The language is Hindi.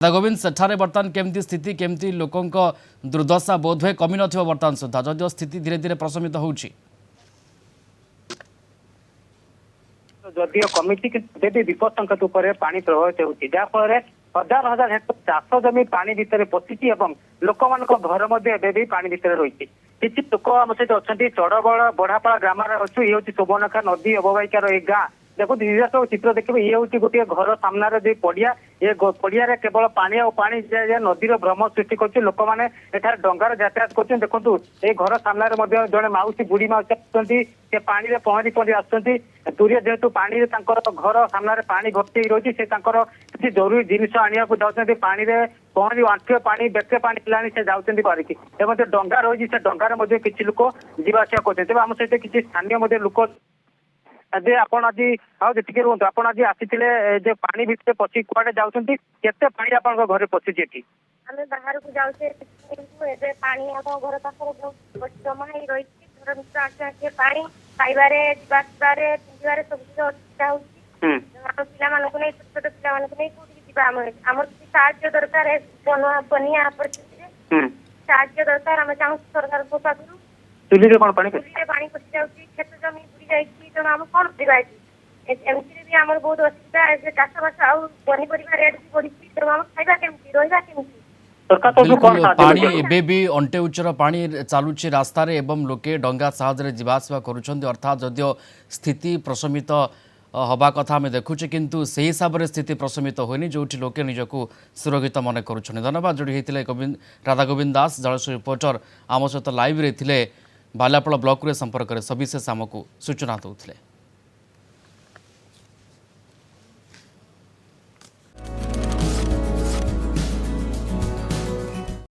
गोविंद सेठारे बर्तमान केमती स्थिति केमती लोकों दुर्दशा बोध हुए कमी नथिबो बर्तमान सुधा जदिओ स्थिति धीरे धीरे प्रशमित होउछि जदिओ कमिटी भी विपद संकेत उपर पानी प्रभावित होती जहाँफल हजार हजार हेक्टर चाष जमी पानी भितर पशिची और लोक मान घर भी पानी भितर रही किसी लोक आम सहित अच्छा चढ़बड़ बढ़ापाड़ा ग्राम अच्छु ये हूँ सुवर्णखा नदी अवबाहिकार एक गाँ देखो सब चित्र देखिए ये हूँ गोटे घर सामने जो पड़िया ये पड़िया केवल पानी और पानी नदीर भ्रम सृष्टि कर लोक मैंने डंगार यातायात कर देखो ये घर सामने जड़े माउसी बुढ़ी माउसी आसुँच पानी पहरी पहरी आसुँच दूरिया जेहेतु पानी घर सामने पानी भर्ती रही से किसी जरूरी जिनिस आने को जाऊँ पानी पहरी आंठुए पानी बेटे पानी पिला से जाऊँच बारिकी डंगा रही से डंगार किसी लोक जावास कर आम सहित किसी स्थानीय लोक जे आपण आज हाँ जी रुहतु आप आज आसी पानी भितर पशि कुआडे जाऊँच केते पानी आप घर पशिची एठी आमे बाहर को जाउछे एबे पानी आम घर पाखर जमा ही रही घर भितर आसे पानी खाइबारे जीवारे पिंधारे सब किसी असुविधा होउछि पिला मानक नै छोट छोट पिला मानक नै कोठी जीवा हमर किसी साहाय्य दरकार बनिया परिस्थिति साहाय्य दरकार आमे चाहू सरकार को पाखरु चुली कौन पानी पानी पशि जाउछि खेत जमी बुड़ी जाइछि तेणु आम कौन କରିବା एमती भी आम बहुत असुविधा चाषबास आउ पनीपरिया रेट भी बढ़ी तेणु आम खाଇବା केमती रहिबा केमती बिल्कुल पानी एबे भी अंटे उच्चर पानी चलुची रास्ता रे एवं लोके डंगा साहाଯ୍ୟରେ ଯିବା ଆସିବା କରୁଛନ୍ତି अर्थात जदिओ स्थिति प्रशमित हवा कथा आम देखुचे किंतु से हिसाब से स्थिति प्रशमित होनी जो लोके निजक सुरक्षित मन करुँच धन्यवाद जोड़ी होते राधा गोविंद दास जलस्व रिपोर्टर आम सहित लाइव रे बालापड़ ब्लॉक रे संपर्क में सविशेष आमको सूचना दूसरे।